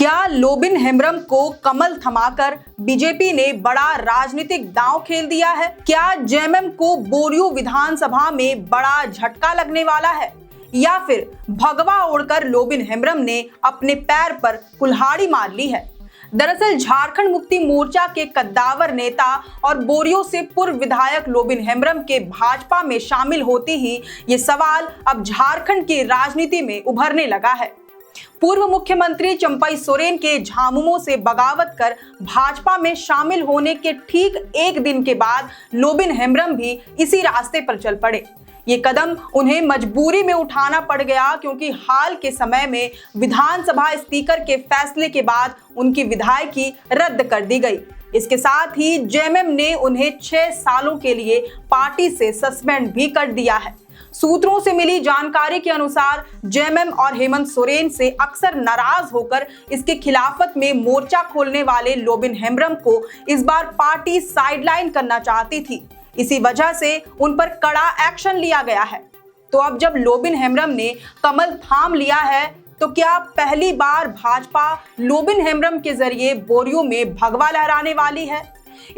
क्या लोबिन हेम्ब्रम को कमल थमाकर बीजेपी ने बड़ा राजनीतिक दांव खेल दिया है? क्या जेएमएम को बोरियो विधानसभा में बड़ा झटका लगने वाला है, या फिर भगवा ओढ़कर लोबिन हेम्ब्रम ने अपने पैर पर कुल्हाड़ी मार ली है? दरअसल झारखंड मुक्ति मोर्चा के कद्दावर नेता और बोरियो से पूर्व विधायक लोबिन हेम्ब्रम के भाजपा में शामिल होते ही ये सवाल अब झारखंड की राजनीति में उभरने लगा है। पूर्व मुख्यमंत्री चंपई सोरेन के झामुमो से बगावत कर भाजपा में शामिल होने के ठीक एक दिन के बाद लोबिन हेम्ब्रम भी इसी रास्ते पर चल पड़े। ये कदम उन्हें मजबूरी में उठाना पड़ गया, क्योंकि हाल के समय में विधानसभा स्पीकर के फैसले के बाद उनकी विधायकी रद्द कर दी गई। इसके साथ ही जेएमएम ने उन्हें 6 सालों के लिए पार्टी से सस्पेंड भी कर दिया है। सूत्रों से मिली जानकारी के अनुसार जेएमएम और हेमंत सोरेन से अक्सर नाराज होकर इसके खिलाफत में मोर्चा खोलने वाले लोबिन हेम्ब्रम को इस बार पार्टी साइडलाइन करना चाहती थी। इसी वजह से उन पर कड़ा एक्शन लिया गया है। तो अब जब लोबिन हेम्ब्रम ने कमल थाम लिया है, तो क्या पहली बार भाजपा लोबिन हेम्ब्रम के जरिए बोरियो में भगवा लहराने वाली है?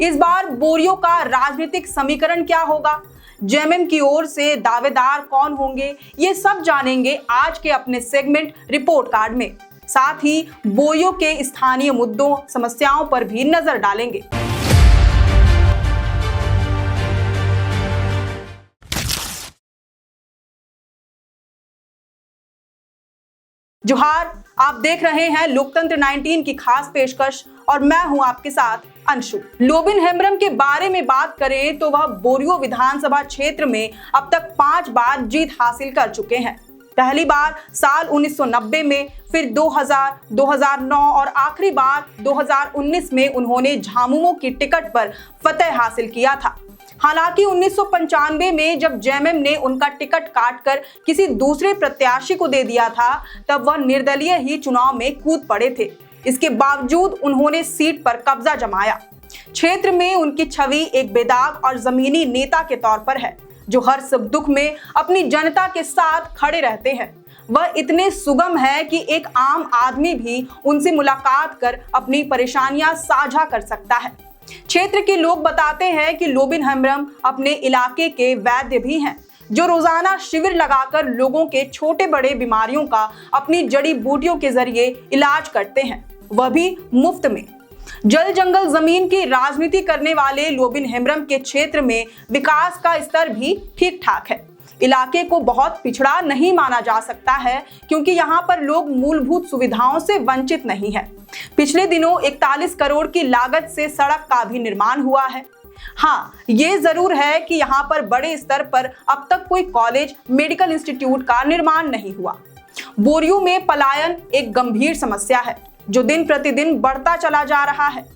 इस बार बोरियो का राजनीतिक समीकरण क्या होगा? जेएमएम की ओर से दावेदार कौन होंगे? ये सब जानेंगे आज के अपने सेगमेंट रिपोर्ट कार्ड में। साथ ही बोरियो के स्थानीय मुद्दों, समस्याओं पर भी नजर डालेंगे। जोहार, आप देख रहे हैं लोकतंत्र 19 की खास पेशकश और मैं हूं आपके साथ अंशु। लोबिन हेम्ब्रम के बारे में बात करें तो वह बोरियो विधानसभा क्षेत्र में अब तक 5 बार जीत हासिल कर चुके हैं। पहली बार साल 1990 में, फिर 2000, 2009 और आखिरी बार 2019 में उन्होंने झामुमो की टिकट पर फतह हासिल किया था। हालांकि 1995 में जब जेएमएम ने उनका टिकट काटकर किसी दूसरे प्रत्याशी को दे दिया था, तब वह निर्दलीय ही चुनाव में कूद पड़े थे। इसके बावजूद उन्होंने सीट पर कब्जा जमाया। क्षेत्र में उनकी छवि एक बेदाग और जमीनी नेता के तौर पर है, जो हर सुख दुख में अपनी जनता के साथ खड़े रहते हैं। वह इतने सुगम है कि एक आम आदमी भी उनसे मुलाकात कर अपनी परेशानियां साझा कर सकता है। क्षेत्र के लोग बताते हैं कि लोबिन हेम्ब्रम अपने इलाके के वैद्य भी हैं, जो रोजाना शिविर लगाकर लोगों के छोटे बड़े बीमारियों का अपनी जड़ी बूटियों के जरिए इलाज करते हैं, वह भी मुफ्त में। जल जंगल जमीन की राजनीति करने वाले लोबिन हेम्ब्रम के क्षेत्र में विकास का स्तर भी ठीक ठाक है। इलाके को बहुत पिछड़ा नहीं माना जा सकता है, क्योंकि यहाँ पर लोग मूलभूत सुविधाओं से वंचित नहीं है। पिछले दिनों 41 करोड़ की लागत से सड़क का भी निर्माण हुआ है। हाँ, ये जरूर है कि यहाँ पर बड़े स्तर पर अब तक कोई कॉलेज, मेडिकल इंस्टीट्यूट का निर्माण नहीं हुआ। बोरियो में पलायन एक गंभीर समस्या है, जो दिन प्रतिदिन बढ़ता चला जा रहा है।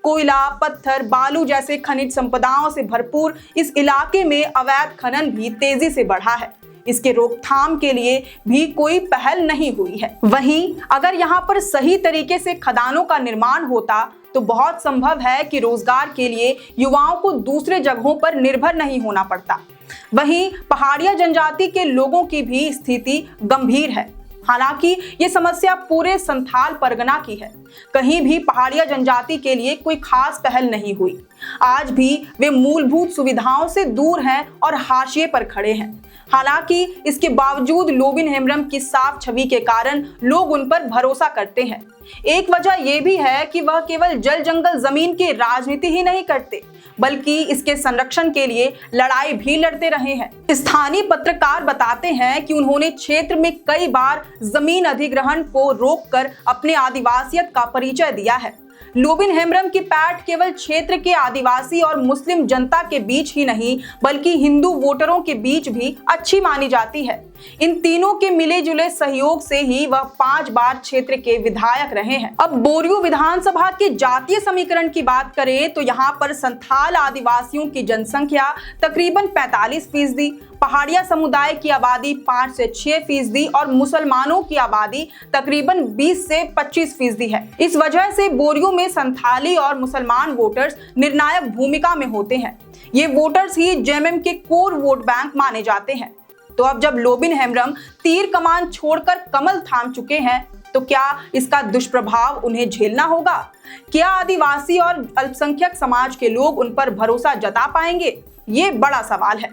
कोयला, पत्थर, बालू जैसे खनिज संपदाओं से भरपूर इस इलाके में अवैध खनन भी तेजी से बढ़ा है। इसके रोकथाम के लिए भी कोई पहल नहीं हुई है। वहीं अगर यहाँ पर सही तरीके से खदानों का निर्माण होता, तो बहुत संभव है कि रोजगार के लिए युवाओं को दूसरे जगहों पर निर्भर नहीं होना पड़ता। वहीं पहाड़िया जनजाति के लोगों की भी स्थिति गंभीर है। हालांकि ये समस्या पूरे संथाल परगना की है। कहीं भी पहाड़िया जनजाति के लिए कोई खास पहल नहीं हुई। आज भी वे मूलभूत सुविधाओं से दूर हैं और हाशिए पर खड़े हैं। हालांकि इसके बावजूद लोबिन हेम्ब्रम की साफ छवि के कारण लोग उन पर भरोसा करते हैं। एक वजह यह भी है कि वह केवल जल जंगल जमीन की राजनीति ही नहीं करते, बल्कि इसके संरक्षण के लिए लड़ाई भी लड़ते रहे हैं। स्थानीय पत्रकार बताते हैं कि उन्होंने क्षेत्र में कई बार जमीन अधिग्रहण को रोककर अपने आदिवासियत का परिचय दिया है। लोबिन हेम्ब्रम की पैठ केवल क्षेत्र के आदिवासी और मुस्लिम जनता के बीच ही नहीं, बल्कि हिंदू वोटरों के बीच भी अच्छी मानी जाती है। इन तीनों के मिले जुले सहयोग से ही वह 5 बार क्षेत्र के विधायक रहे हैं। अब बोरियो विधानसभा के जातीय समीकरण की बात करें तो यहाँ पर संथाल आदिवासियों की जनसंख्या तकरीबन 45%, पहाड़िया समुदाय की आबादी 5 से 6% और मुसलमानों की आबादी तकरीबन 20 से 25% है। इस वजह से बोरियो में संथाली और मुसलमान वोटर्स निर्णायक भूमिका में होते हैं। ये वोटर्स ही जेएमएम के कोर वोट बैंक माने जाते हैं। तो अब जब लोबिन हेम्ब्रम तीर कमान छोड़कर कमल थाम चुके हैं, तो क्या इसका दुष्प्रभाव उन्हें झेलना होगा? क्या आदिवासी और अल्पसंख्यक समाज के लोग उन पर भरोसा जता पाएंगे? ये बड़ा सवाल है।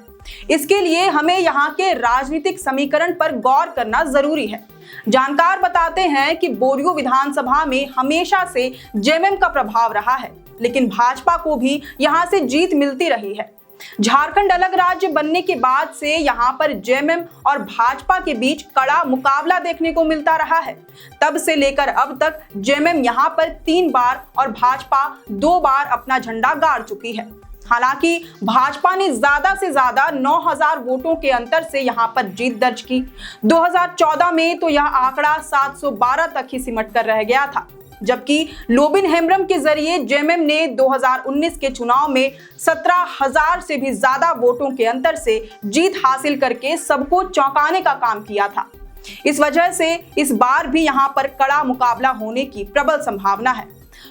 इसके लिए हमें यहाँ के राजनीतिक समीकरण पर गौर करना जरूरी है। जानकार बताते हैं कि बोरियो विधानसभा में हमेशा से जेएमएम का प्रभाव रहा है, लेकिन भाजपा को भी यहाँ से जीत मिलती रही है। झारखंड अलग राज्य बनने के बाद से यहाँ पर जेएमएम और भाजपा के बीच कड़ा मुकाबला देखने को मिलता रहा है। तब से लेकर अब तक जेएमएम यहाँ पर 3 बार और भाजपा 2 बार अपना झंडा गाड़ चुकी है। हालांकि भाजपा ने ज्यादा से ज्यादा 9000 वोटों के अंतर से यहां पर जीत दर्ज की। 2014 में तो यह आंकड़ा 712 तक ही सिमट कर रह गया था, जबकि लोबिन हेम्ब्रम के जरिए जेएमएम ने 2019 के चुनाव में 17,000 से भी ज्यादा वोटों के अंतर से जीत हासिल करके सबको चौंकाने का काम किया था। इस वजह से इस बार भी यहां पर कड़ा मुकाबला होने की प्रबल संभावना है।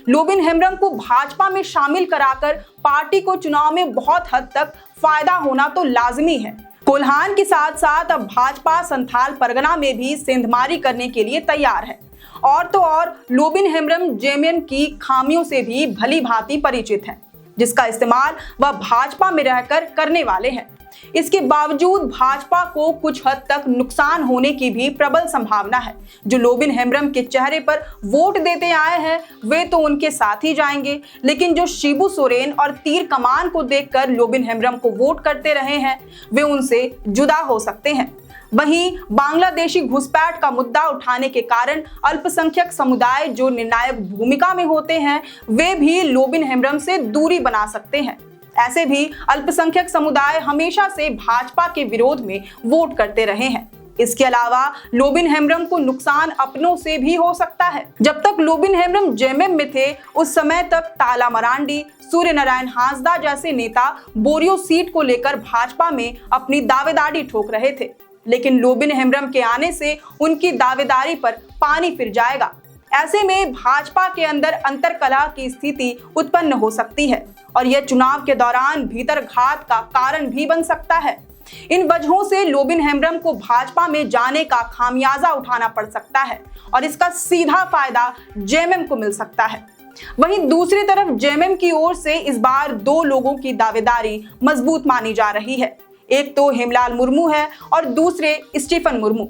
लोबिन हेम्ब्रम को भाजपा में शामिल कराकर पार्टी को चुनाव में बहुत हद तक फायदा होना तो लाजमी है। कोल्हान के साथ साथ अब भाजपा संथाल परगना में भी सेंधमारी करने के लिए तैयार है। और तो और लोबिन हेम्ब्रम जेएमएम की खामियों से भी भली भांति परिचित है, जिसका इस्तेमाल वह भाजपा में रहकर करने वाले हैं। इसके बावजूद भाजपा को कुछ हद तक नुकसान होने की भी प्रबल संभावना है। जो लोबिन हेम्ब्रम के चेहरे पर वोट देते आए हैं वे तो उनके साथ ही जाएंगे, लेकिन जो शिबू सोरेन और तीर कमान को देखकर लोबिन हेम्ब्रम को वोट करते रहे हैं वे उनसे जुदा हो सकते हैं। वहीं बांग्लादेशी घुसपैठ का मुद्दा उठाने के कारण अल्पसंख्यक समुदाय जो निर्णायक भूमिका में होते हैं वे भी लोबिन हेम्ब्रम से दूरी बना सकते हैं। ऐसे भी अल्पसंख्यक समुदाय हमेशा से भाजपा के विरोध में वोट करते रहे हैं। इसके अलावा लोबिन हेम्ब्रम को नुकसान अपनों से भी हो सकता है। जब तक लोबिन हेम्ब्रम जेएमएम में थे उस समय तक ताला मरांडी, सूर्य नारायण हांसदा जैसे नेता बोरियो सीट को लेकर भाजपा में अपनी दावेदारी ठोक रहे थे, लेकिन लोबिन हेम्ब्रम के आने से उनकी दावेदारी पर पानी फिर जाएगा। ऐसे में भाजपा के अंदर अंतरकलह की स्थिति उत्पन्न हो सकती है और यह चुनाव के दौरान भीतरघात का कारण भी बन सकता है। इन वजहों से लोबिन हेम्ब्रम को भाजपा में जाने का खामियाजा उठाना पड़ सकता है और इसका सीधा फायदा जेएमएम को मिल सकता है। वहीं दूसरी तरफ जेएमएम की ओर से इस बार 2 लोगों की दावेदारी मजबूत मानी जा रही है। एक तो हेमलाल मुर्मू है और दूसरे स्टीफन मुर्मू।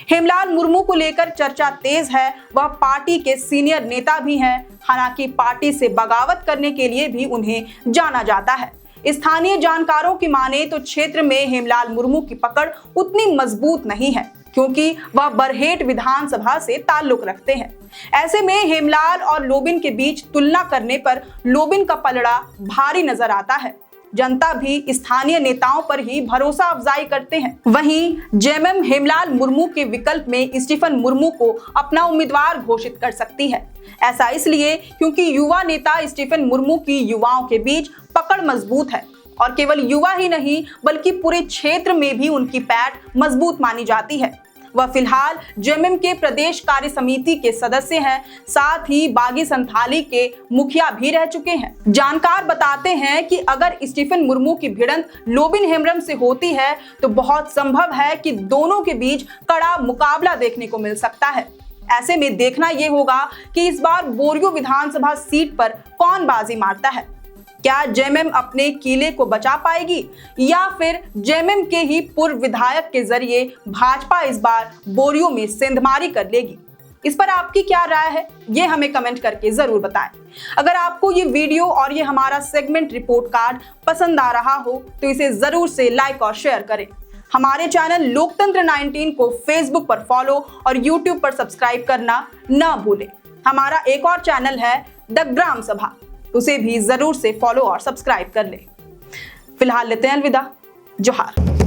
हेमलाल मुर्मू को लेकर चर्चा तेज है। वह पार्टी के सीनियर नेता भी हैं। हालांकि पार्टी से बगावत करने के लिए भी उन्हें जाना जाता है। स्थानीय जानकारों की माने तो क्षेत्र में हेमलाल मुर्मू की पकड़ उतनी मजबूत नहीं है, क्योंकि वह बरहेट विधानसभा से ताल्लुक रखते हैं। ऐसे में हेमलाल और लोबिन के बीच तुलना करने पर लोबिन का पलड़ा भारी नजर आता है। जनता भी स्थानीय नेताओं पर ही भरोसा अफजाई करते हैं। वहीं जेएमएम हेमलाल मुर्मू के विकल्प में स्टीफन मुर्मू को अपना उम्मीदवार घोषित कर सकती है। ऐसा इसलिए क्योंकि युवा नेता स्टीफन मुर्मू की युवाओं के बीच पकड़ मजबूत है और केवल युवा ही नहीं बल्कि पूरे क्षेत्र में भी उनकी पैठ मजबूत मानी जाती है। वह फिलहाल जेएमएम के प्रदेश कार्य समिति के सदस्य हैं, साथ ही बागी संथाली के मुखिया भी रह चुके हैं। जानकार बताते हैं कि अगर स्टीफन मुर्मू की भिड़ंत लोबिन हेम्ब्रम से होती है तो बहुत संभव है कि दोनों के बीच कड़ा मुकाबला देखने को मिल सकता है। ऐसे में देखना यह होगा कि इस बार बोरियो विधानसभा सीट पर कौन बाजी मारता है। क्या जेएमएम अपने किले को बचा पाएगी या फिर जेएमएम के ही पूर्व विधायक के जरिए भाजपा इस बार बोरियो में सेंधमारी कर लेगी? इस पर आपकी क्या राय है ये हमें कमेंट करके जरूर बताएं। अगर आपको ये वीडियो और ये हमारा सेगमेंट रिपोर्ट कार्ड पसंद आ रहा हो तो इसे जरूर से लाइक और शेयर करें। हमारे चैनल लोकतंत्र 19 को फेसबुक पर फॉलो और यूट्यूब पर सब्सक्राइब करना न भूलें। हमारा एक और चैनल है द ग्राम सभा, उसे भी जरूर से फॉलो और सब्सक्राइब कर लें। फिलहाल लेते हैं अलविदा। जोहार।